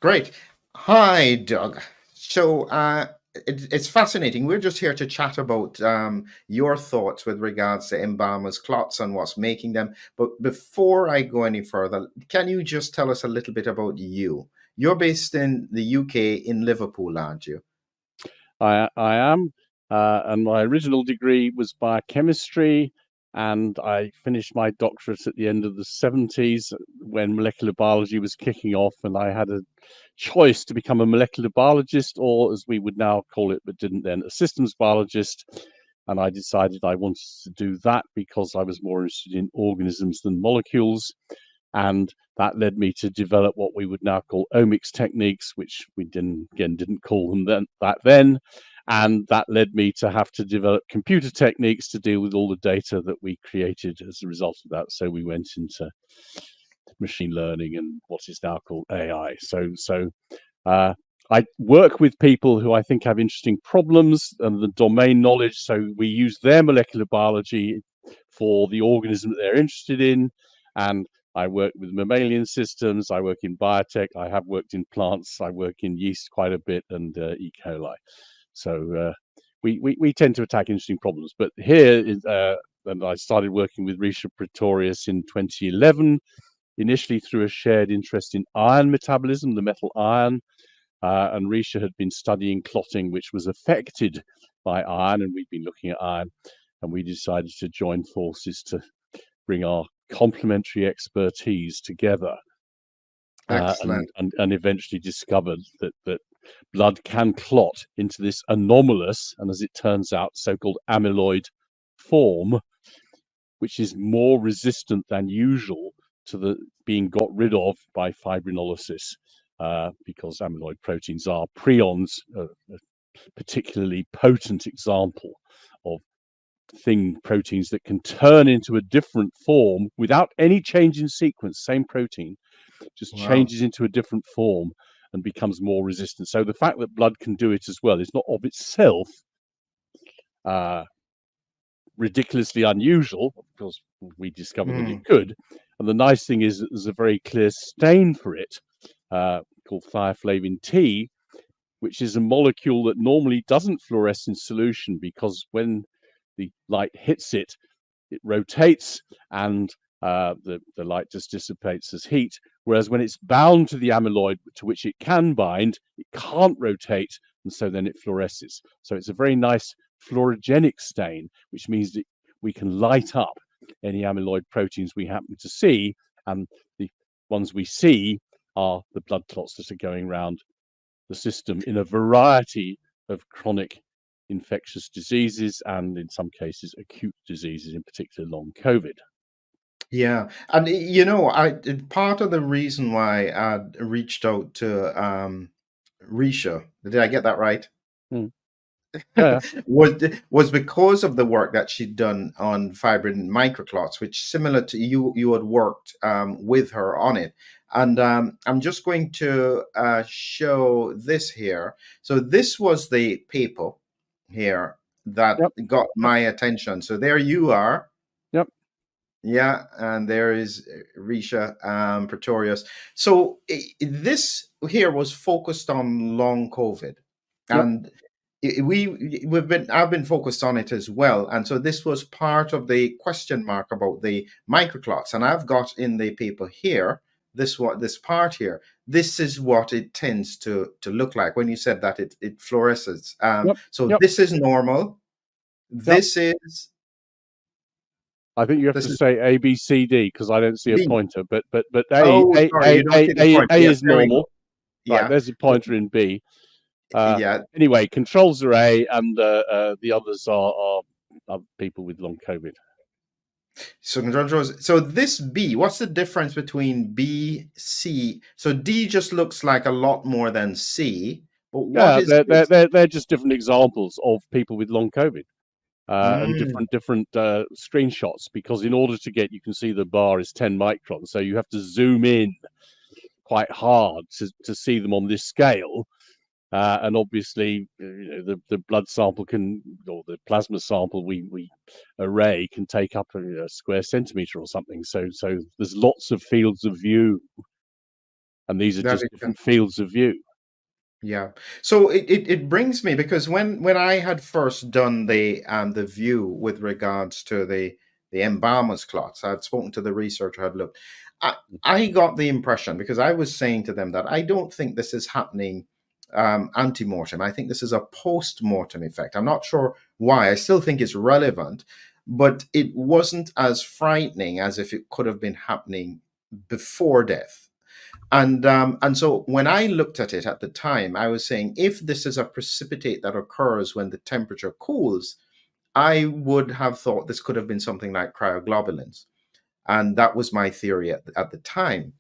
Great. Hi, Doug. So it's fascinating. We're just here to chat about your thoughts with regards to embalmers clots and what's making them. But before I go any further, can you just tell us a little bit about you? You're based in the UK in Liverpool, aren't you? I am, and my original degree was biochemistry, and I finished my doctorate at the end of the 70s when molecular biology was kicking off, and I had a choice to become a molecular biologist, or as we would now call it, but didn't then, a systems biologist. And I decided I wanted to do that because I was more interested in organisms than molecules. And that led me to develop what we would now call omics techniques, which we didn't call them then. And that led me to have to develop computer techniques to deal with all the data that we created as a result of that. So we went into machine learning and what is now called AI. Uh, I work with people who I think have interesting problems and the domain knowledge. So we use their molecular biology for the organism that they're interested in. And I work with mammalian systems. I work in biotech. I have worked in plants. I work in yeast quite a bit and E. coli. So we tend to attack interesting problems. But here is, and I started working with Risha Pretorius in 2011, initially through a shared interest in iron metabolism, the metal iron. And Risha had been studying clotting, which was affected by iron, and we'd been looking at iron. And we decided to join forces to bring our complementary expertise together, Excellent. and eventually discovered that blood can clot into this anomalous, and as it turns out, so-called amyloid form, which is more resistant than usual to the being got rid of by fibrinolysis, because amyloid proteins are prions, a particularly potent example of proteins that can turn into a different form without any change in sequence, same protein, just Wow. changes into a different form and becomes more resistant. So the fact that blood can do it as well is not of itself uh, ridiculously unusual, because we discovered that it Mm. could. And the nice thing is that there's a very clear stain for it, called thioflavin T, which is a molecule that normally doesn't fluoresce in solution because when the light hits it, it rotates and the light just dissipates as heat. Whereas when it's bound to the amyloid to which it can bind, it can't rotate, and so then it fluoresces. So it's a very nice fluorogenic stain, which means that we can light up any amyloid proteins we happen to see, and the ones we see are the blood clots that are going around the system in a variety of chronic infectious diseases and in some cases acute diseases, in particular long COVID. Yeah, and you know, part of the reason why I reached out to Risha, did I get that right? Mm. Yeah, was because of the work that she'd done on fibrin microclots, which similar to you had worked with her on it. And I'm just going to show this here. So this was the paper here that yep, got yep, my attention. So there you are. yep, Yeah, and there is Risha Pretorius. So this here was focused on long COVID, yep. and I've been focused on it as well. And so this was part of the question mark about the microclots, and I've got in the paper here this part here. This is what it tends to look like when you said that it fluoresces. Yep, So yep, this is normal. yep. This is I think you have this to is say A, B, C, D because I don't see a B. pointer. But Oh, sorry, you don't see the point. A Yes, is there we go. normal. Right, Yeah, there's a pointer in B. Uh, yeah. anyway, controls are A, and the others are people with long COVID. So controls. So this B, what's the difference between B, C? So D just looks like a lot more than C, but what Yeah, is this? they're just different examples of people with long COVID. And Mm, different screenshots, because in order to get, you can see the bar is 10 microns, so you have to zoom in quite hard to see them on this scale. And obviously, the blood sample can, or the plasma sample we array can take up a square centimeter or something. So there's lots of fields of view and these are That just is, different fields of view. yeah. So it brings me, because when I had first done the view with regards to the embalmers clots, I'd spoken to the researcher, I'd looked. I got the impression, because I was saying to them, that I don't think this is happening ante-mortem. I think this is a post-mortem effect. I'm not sure why. I still think it's relevant, but it wasn't as frightening as if it could have been happening before death. And so when I looked at it at the time, I was saying, if this is a precipitate that occurs when the temperature cools, I would have thought this could have been something like cryoglobulins. And that was my theory at the time.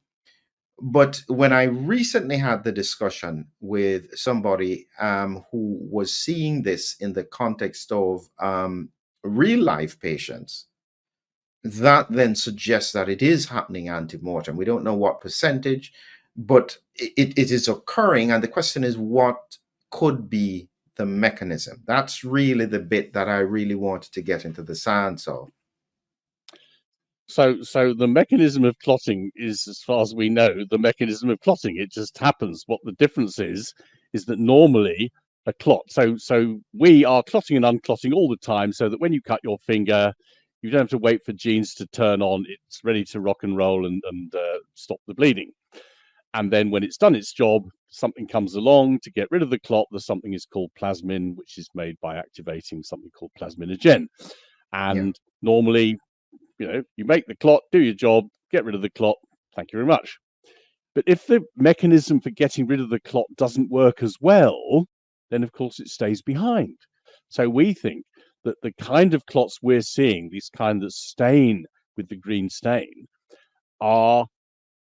But when I recently had the discussion with somebody who was seeing this in the context of real life patients, that then suggests that it is happening ante-mortem. We don't know what percentage, but it is occurring. And the question is, what could be the mechanism? That's really the bit that I really wanted to get into the science of. So the mechanism of clotting is, as far as we know, the mechanism of clotting. It just happens. What the difference is that normally a clot. So we are clotting and unclotting all the time, so that when you cut your finger, you don't have to wait for genes to turn on. It's ready to rock and roll and stop the bleeding. And then when it's done its job, something comes along to get rid of the clot. There's something is called plasmin, which is made by activating something called plasminogen. Yeah. And normally, you make the clot, do your job, get rid of the clot. Thank you very much. But if the mechanism for getting rid of the clot doesn't work as well, then of course it stays behind. So we think that the kind of clots we're seeing, these kind that stain with the green stain, are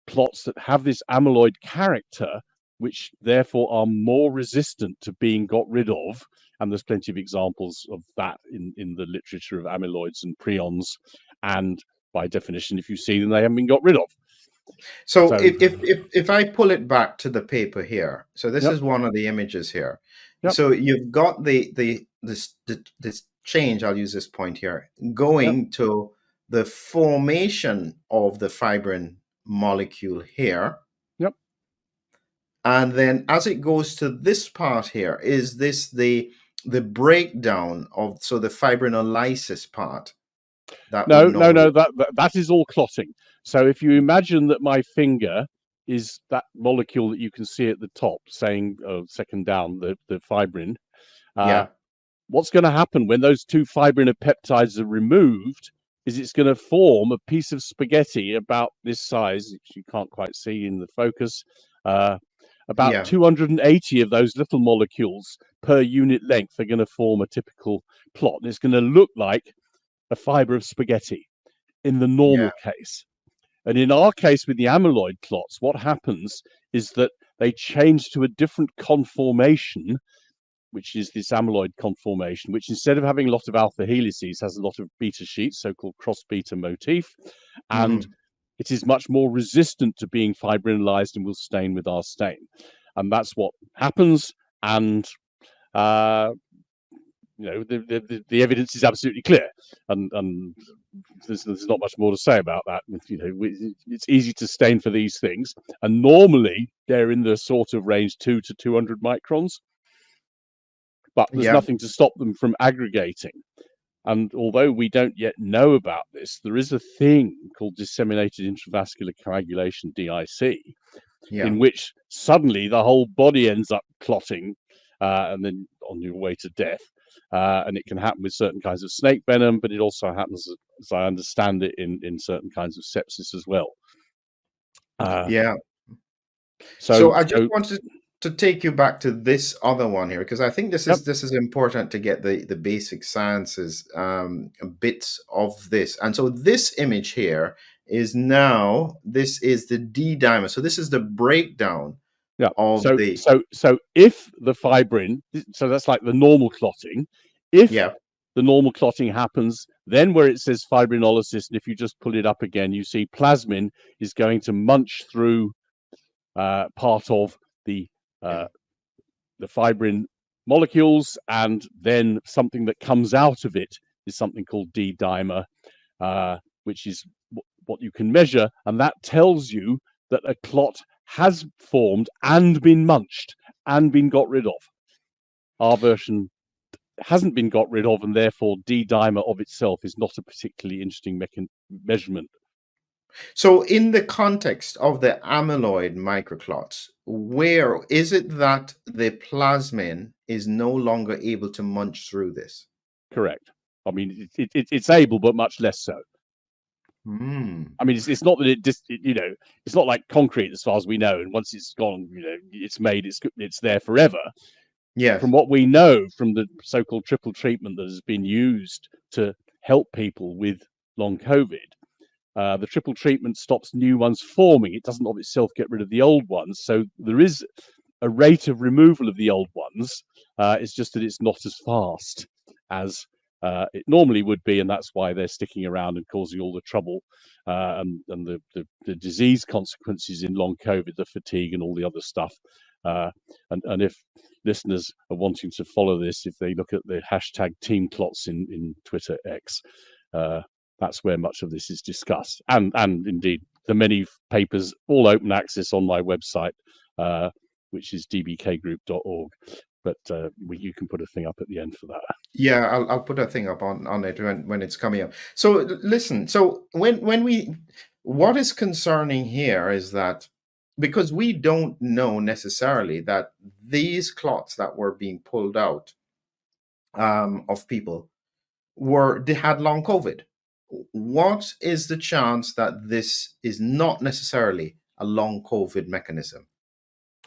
clots that have this amyloid character, which therefore are more resistant to being got rid of. And there's plenty of examples of that in the literature of amyloids and prions. And by definition, if you see them, they haven't been got rid of. So So, if I pull it back to the paper here, so this yep, is one of the images here. yep, So you've got this change, I'll use this point here, yep, going to the formation of the fibrin molecule here. yep. And then as it goes to this part here, is this the breakdown of, so the fibrinolysis part that would No. normally, That is all clotting. So if you imagine that my finger is that molecule that you can see at the top, saying second down, the fibrin. yeah, What's going to happen when those two fibrinopeptides are removed is it's going to form a piece of spaghetti about this size, which you can't quite see in the focus. About yeah, 280 of those little molecules per unit length are going to form a typical plot. And it's going to look like a fiber of spaghetti in the yeah, normal case. And in our case with the amyloid clots, what happens is that they change to a different conformation, which is this amyloid conformation, which instead of having a lot of alpha helices has a lot of beta sheets, so-called cross-beta motif, and hmm, it is much more resistant to being fibrinolyzed and will stain with our stain. And that's what happens. And the evidence is absolutely clear, and there's not much more to say about that. It's easy to stain for these things, and normally they're in the sort of range 2 to 200 microns, but there's yeah, nothing to stop them from aggregating. And although we don't yet know about this, there is a thing called disseminated intravascular coagulation, DIC, yeah, in which suddenly the whole body ends up clotting, and then on your way to death. And it can happen with certain kinds of snake venom, but it also happens, as I understand it, in certain kinds of sepsis as well. yeah. So, So I just so wanted to take you back to this other one here, because I think this yep, is important to get the basic sciences bits of this. And so this image here is now, this is the D dimer. So this is the breakdown yeah. of So, the, so, so if the fibrin, so that's like the normal clotting. If yeah, the normal clotting happens, then where it says fibrinolysis, and if you just pull it up again, you see plasmin is going to munch through part of the yeah, uh, the fibrin molecules, and then something that comes out of it is something called D dimer, which is what you can measure, and that tells you that a clot has formed and been munched and been got rid of. Our version hasn't been got rid of, and therefore D-dimer of itself is not a particularly interesting measurement. So, in the context of the amyloid microclots, where is it that the plasmin is no longer able to munch through this? Correct. I mean, it's able, but much less so. I mean, it's not that it just, it's not like concrete as far as we know. And once it's gone, it's made, it's there forever. Yes. From what we know from the so-called triple treatment that has been used to help people with long COVID, the triple treatment stops new ones forming. It doesn't of itself get rid of the old ones. So there is a rate of removal of the old ones. It's just that it's not as fast as it normally would be, and that's why they're sticking around and causing all the trouble and the disease consequences in long COVID, the fatigue and all the other stuff. And if listeners are wanting to follow this, if they look at the hashtag Team Clots in Twitter X, that's where much of this is discussed. And indeed, the many papers, all open access on my website, which is dbkgroup.org. But you can put a thing up at the end for that. Yeah, I'll put a thing up on it when it's coming up. So listen, so what is concerning here is that because we don't know necessarily that these clots that were being pulled out of people they had long COVID. What is the chance that this is not necessarily a long COVID mechanism?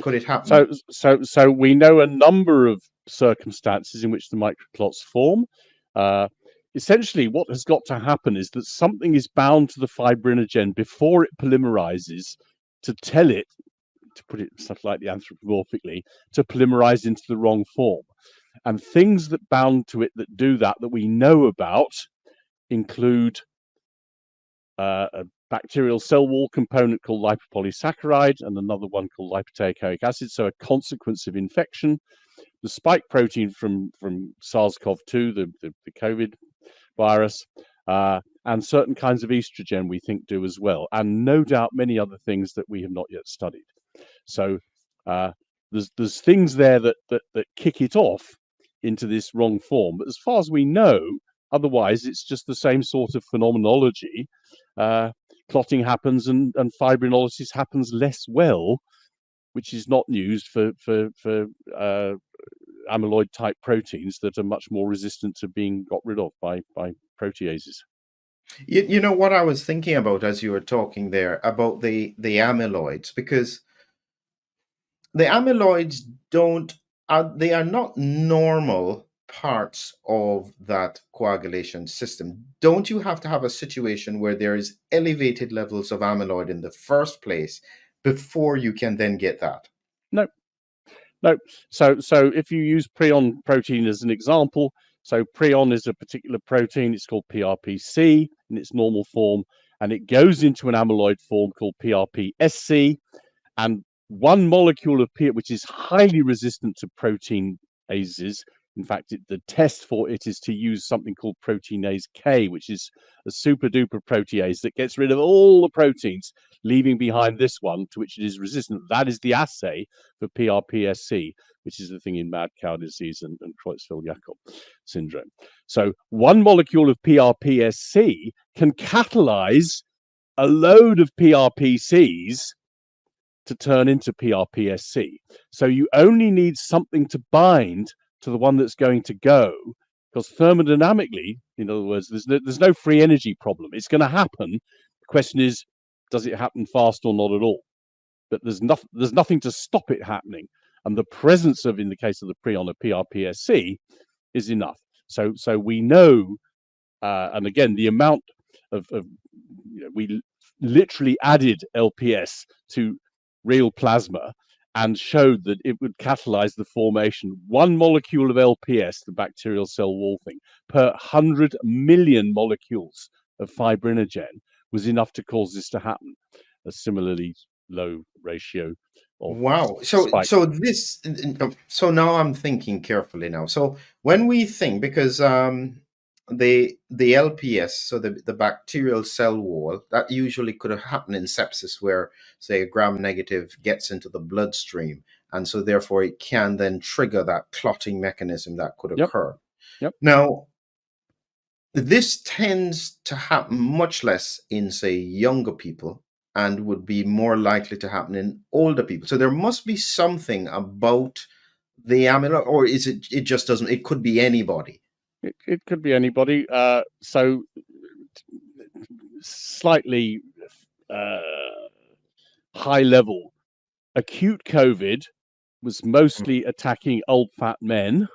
Could it happen? So we know a number of circumstances in which the microclots form. Essentially, what has got to happen is that something is bound to the fibrinogen before it polymerizes to tell it, to put it slightly anthropomorphically, to polymerize into the wrong form. And things that bound to it that do that we know about include a bacterial cell wall component called lipopolysaccharide and another one called lipoteichoic acid, so a consequence of infection. The spike protein from SARS-CoV-2, the COVID virus, and certain kinds of estrogen we think do as well, and no doubt many other things that we have not yet studied. So there's things there that kick it off into this wrong form. But as far as we know, otherwise it's just the same sort of phenomenology. Clotting happens and fibrinolysis happens less well, which is not news for amyloid type proteins that are much more resistant to being got rid of by proteases. You know what I was thinking about as you were talking there about the amyloids, because the amyloids they are not normal parts of that coagulation system. Don't you have to have a situation where there is elevated levels of amyloid in the first place before you can then get that? No. So if you use prion protein as an example, so prion is a particular protein. It's called PRPC in its normal form, and it goes into an amyloid form called PRPSC. And one molecule of which is highly resistant to proteases. In fact, the test for it is to use something called proteinase K, which is a super duper protease that gets rid of all the proteins, leaving behind this one to which it is resistant. That is the assay for PRPSC, which is the thing in mad cow disease and Creutzfeldt-Jakob syndrome. So one molecule of PRPSC can catalyze a load of PRPCs to turn into PRPSC. So you only need something to bind to the one that's going to go, because thermodynamically, in other words, there's no free energy problem. It's going to happen. The question is, does it happen fast or not at all? But there's nothing to stop it happening. And the presence of, in the case of the prion, of PRPSC is enough. So we know, and again, the amount of we literally added LPS to real plasma and showed that it would catalyze the formation, one molecule of LPS, the bacterial cell wall thing, per 100 million molecules of fibrinogen was enough to cause this to happen. A similarly low ratio of Wow. spike. So now I'm thinking carefully now. So when we think, because the LPS, so the bacterial cell wall, that usually could have happened in sepsis, where say a gram negative gets into the bloodstream, and so therefore it can then trigger that clotting mechanism that could Yep. occur. Yep. Now, this tends to happen much less in, say, younger people, and would be more likely to happen in older people. So there must be something about the amyloid, or is it? It just doesn't. It could be anybody. It could be anybody. So slightly high level, acute COVID was mostly attacking old fat men,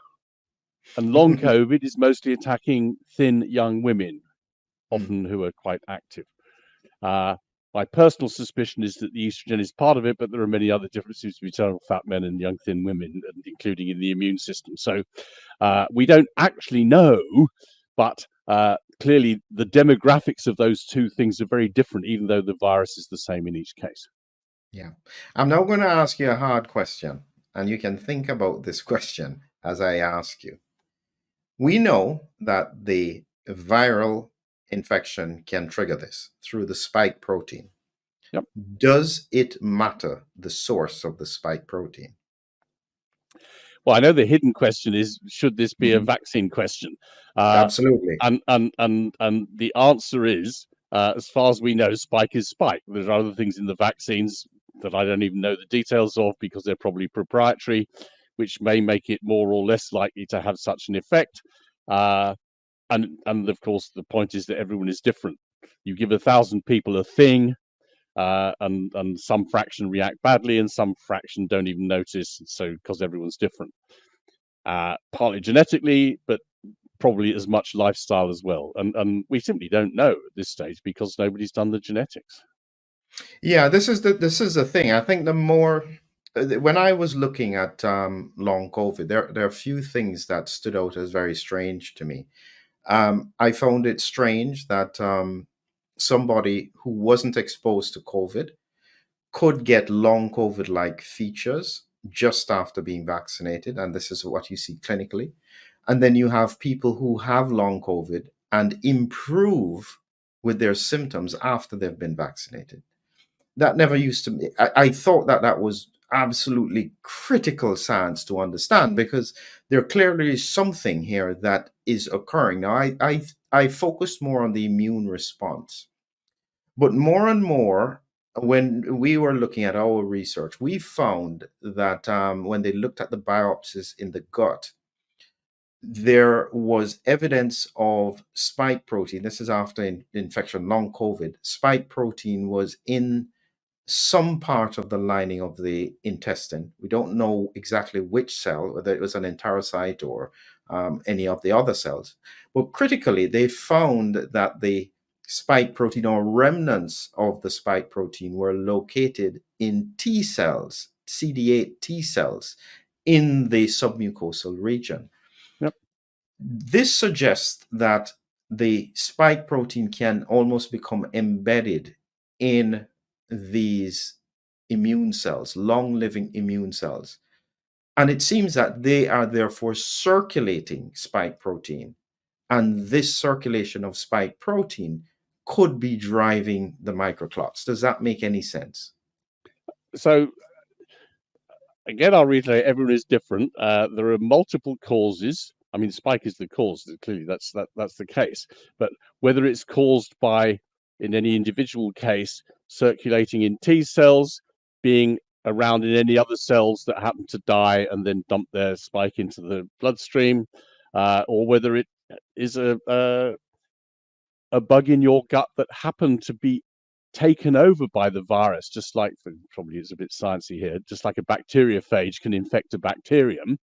and long COVID is mostly attacking thin young women, often who are quite active. My personal suspicion is that the estrogen is part of it, but there are many other differences between old fat men and young thin women, including in the immune system. So we don't actually know, but clearly the demographics of those two things are very different, even though the virus is the same in each case. Yeah. I'm now going to ask you a hard question, and you can think about this question as I ask you. We know that the viral infection can trigger this through the spike protein. Yep. Does it matter the source of the spike protein? Well, I know the hidden question is, should this be a Mhm. vaccine question? Absolutely. And the answer is, as far as we know, spike is spike. There's other things in the vaccines that I don't even know the details of because they're probably proprietary, which may make it more or less likely to have such an effect. And of course, the point is that everyone is different. You give 1,000 people a thing, and some fraction react badly, and some fraction don't even notice. So because everyone's different, partly genetically, but probably as much lifestyle as well. And we simply don't know at this stage because nobody's done the genetics. Yeah, this is the thing. I think the more when I was looking at long COVID, there are a few things that stood out as very strange to me. I found it strange that somebody who wasn't exposed to COVID could get long COVID like features just after being vaccinated. And this is what you see clinically. And then you have people who have long COVID and improve with their symptoms after they've been vaccinated. That never used to be. I thought that that was absolutely critical science to understand, because there clearly is something here that is occurring. Now, I focused more on the immune response, but more and more, when we were looking at our research, we found that when they looked at the biopsies in the gut, there was evidence of spike protein. This is after infection, long COVID. Spike protein was in some part of the lining of the intestine. We don't know exactly which cell, whether it was an enterocyte or any of the other cells. But critically, they found that the spike protein or remnants of the spike protein were located in T cells, CD8 T cells, in the submucosal region. Yep. This suggests that the spike protein can almost become embedded in these immune cells, long living immune cells. And it seems that they are therefore circulating spike protein. And this circulation of spike protein could be driving the microclots. Does that make any sense? So again, I'll reiterate, everyone is different. There are multiple causes. I mean, spike is the cause. Clearly, that's the case. But whether it's caused by, in any individual case, circulating in T cells, being around in any other cells that happen to die and then dump their spike into the bloodstream, or whether it is a bug in your gut that happened to be taken over by the virus, just like, probably it's a bit sciencey here, just like a bacteriophage can infect a bacterium,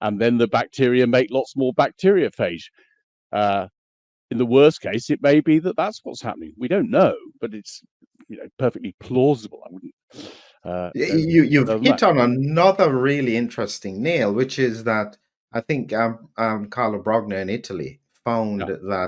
and then the bacteria make lots more bacteriophage. In the worst case, it may be that that's what's happening. We don't know, but it's perfectly plausible. I wouldn't. You've Other than hit that. on another really interesting nail, which is that I think Carlo Brogna in Italy found Yeah.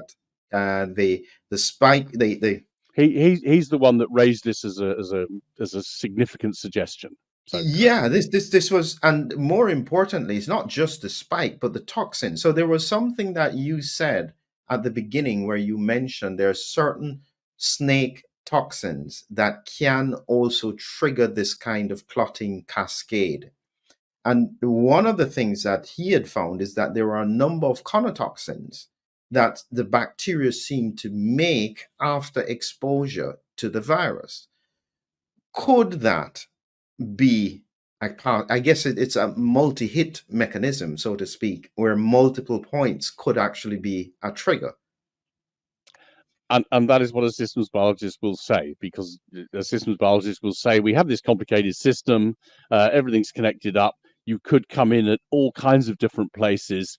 that the spike the He's the one that raised this as a significant suggestion. So yeah, this was, and more importantly, it's not just the spike, but the toxin. So there was something that you said at the beginning where you mentioned there are certain snake toxins that can also trigger this kind of clotting cascade. And one of the things that he had found is that there are a number of conotoxins that the bacteria seem to make after exposure to the virus. Could that be a part? I guess it's a multi-hit mechanism, so to speak, where multiple points could actually be a trigger. And that is what a systems biologist will say, because a systems biologist will say, we have this complicated system, everything's connected up. You could come in at all kinds of different places.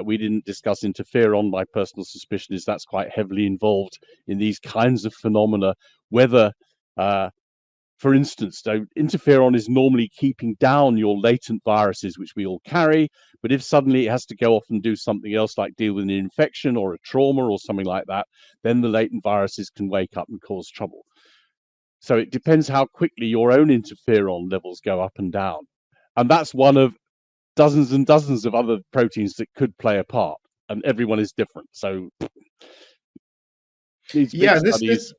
We didn't discuss interferon. My personal suspicion is that's quite heavily involved in these kinds of phenomena, whether for instance, so interferon is normally keeping down your latent viruses, which we all carry. But if suddenly it has to go off and do something else, like deal with an infection or a trauma or something like that, then the latent viruses can wake up and cause trouble. So it depends how quickly your own interferon levels go up and down. And that's one of dozens and dozens of other proteins that could play a part. And everyone is different. So these big Yeah, studies.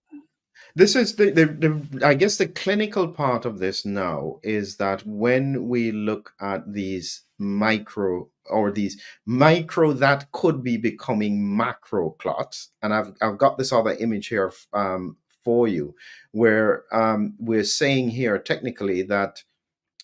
this is the I guess the clinical part of this now is that when we look at these micro that could be becoming macro clots, and I've got this other image here for you, where we're saying here technically that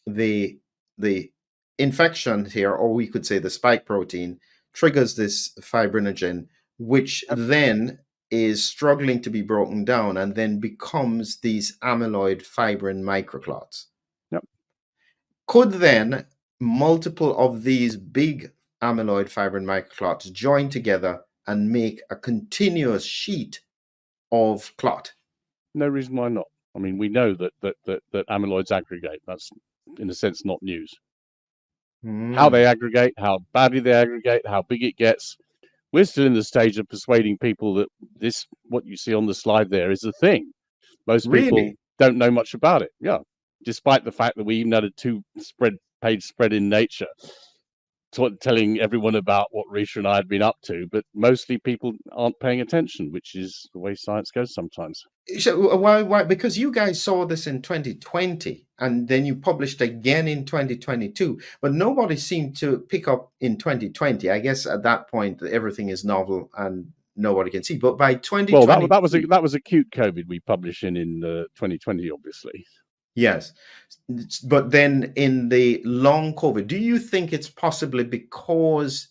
the the infection here, or we could say the spike protein, triggers this fibrinogen, which then is struggling to be broken down and then becomes these amyloid fibrin microclots. Yep. Could then multiple of these big amyloid fibrin microclots join together and make a continuous sheet of clot? No reason why not. I mean, we know that amyloids aggregate. That's, in a sense, not news. How they Mm, aggregate, how badly they aggregate, how big it gets. We're still in the stage of persuading people that this, what you see on the slide there, is a thing. Most people really? don't know much about it. Yeah, despite the fact that we even had a two-page spread in Nature telling everyone about what Risha and I had been up to, but mostly people aren't paying attention, which is the way science goes sometimes. So why? Because you guys saw this in 2020, and then you published again in 2022, but nobody seemed to pick up in 2020. I guess at that point everything is novel and nobody can see. But by Well, 2023, that was acute COVID we published in 2020, obviously. yes. But then in the long COVID, do you think it's possibly because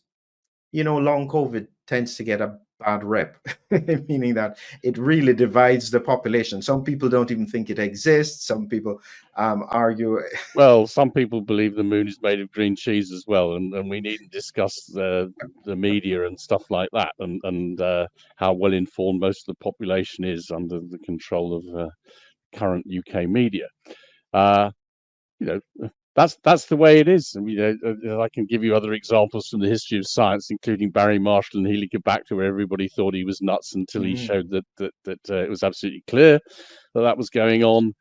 long COVID tends to get a bad rep, meaning that it really divides the population. Some people don't even think it exists. Some people argue. Well, some people believe the moon is made of green cheese as well, and we needn't discuss the media and stuff like that, and how well informed most of the population is under the control of current UK media. Uh, you know, that's the way it is. And, I can give you other examples from the history of science, including Barry Marshall and Helicobacter, where everybody thought he was nuts until he Mm, showed that it was absolutely clear that was going on.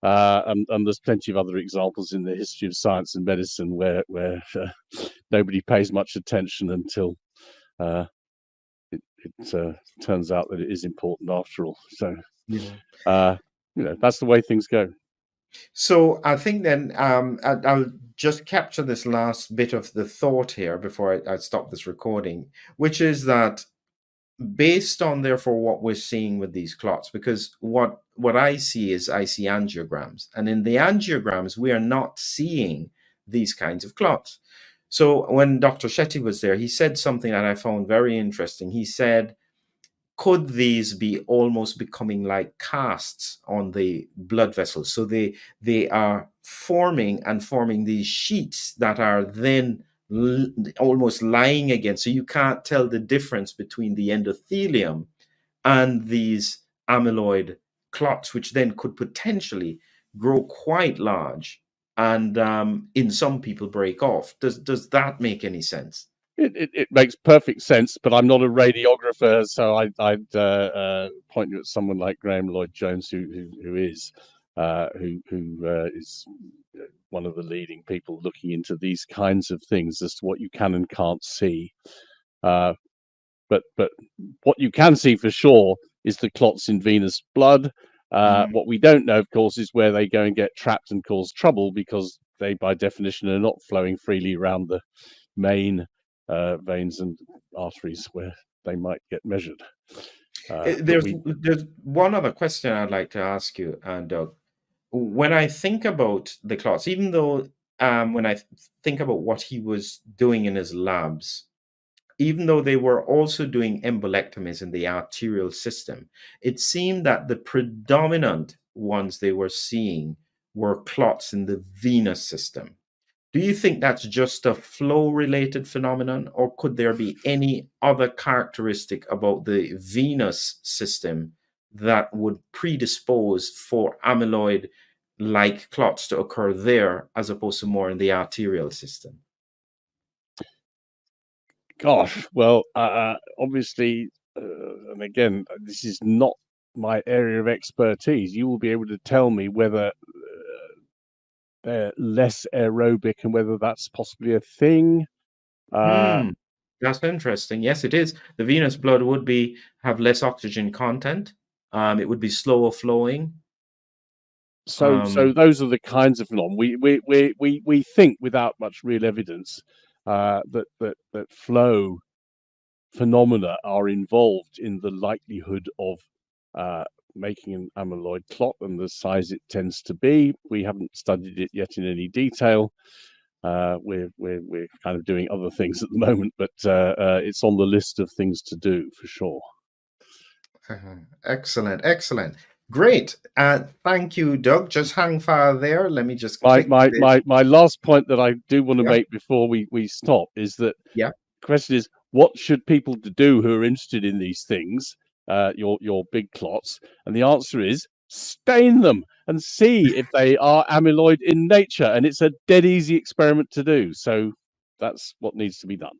And there's plenty of other examples in the history of science and medicine where nobody pays much attention until uh, it turns out that it is important after all. So, yeah. uh, that's the way things go. So I think then I'll just capture this last bit of the thought here before I stop this recording, which is that based on therefore what we're seeing with these clots, because what I see angiograms, and in the angiograms we are not seeing these kinds of clots. So when Dr. Shetty was there, he said something that I found very interesting. He said, could these be almost becoming like casts on the blood vessels? So they are forming these sheets that are then almost lying against. So you can't tell the difference between the endothelium and these amyloid clots, which then could potentially grow quite large and in some people break off. Does that make any sense? It makes perfect sense, but I'm not a radiographer, so I'd point you at someone like Graham Lloyd Jones, who is one of the leading people looking into these kinds of things as to what you can and can't see. Uh, but what you can see for sure is the clots in venous blood. What we don't know, of course, is where they go and get trapped and cause trouble, because they, by definition, are not flowing freely around the main veins and arteries where they might get measured. There's one other question I'd like to ask you, Doug. When I think about the clots, even though when I think about what he was doing in his labs, even though they were also doing embolectomies in the arterial system, it seemed that the predominant ones they were seeing were clots in the venous system. Do you think that's just a flow related phenomenon, or could there be any other characteristic about the venous system that would predispose for amyloid like clots to occur there as opposed to more in the arterial system? Gosh, well, obviously, and again, this is not my area of expertise. You will be able to tell me whether they're less aerobic and whether that's possibly a thing. Hmm, that's interesting. Yes, it is. The venous blood would have less oxygen content. It would be slower flowing. So those are the kinds of phenomena we think, without much real evidence, that flow phenomena are involved in the likelihood of making an amyloid clot and the size it tends to be. We haven't studied it yet in any detail. We're kind of doing other things at the moment, but it's on the list of things to do for sure. Excellent, excellent. Great. Thank you, Doug. Just hang fire there. Let me just My click this. last point that I do want to Yeah, make before we stop is that yeah. the question is, what should people do who are interested in these things, your big clots? And the answer is stain them and see if they are amyloid in nature. And it's a dead easy experiment to do. So that's what needs to be done.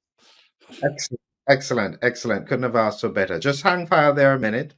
Excellent, excellent, excellent. Couldn't have asked for better. Just hang fire there a minute.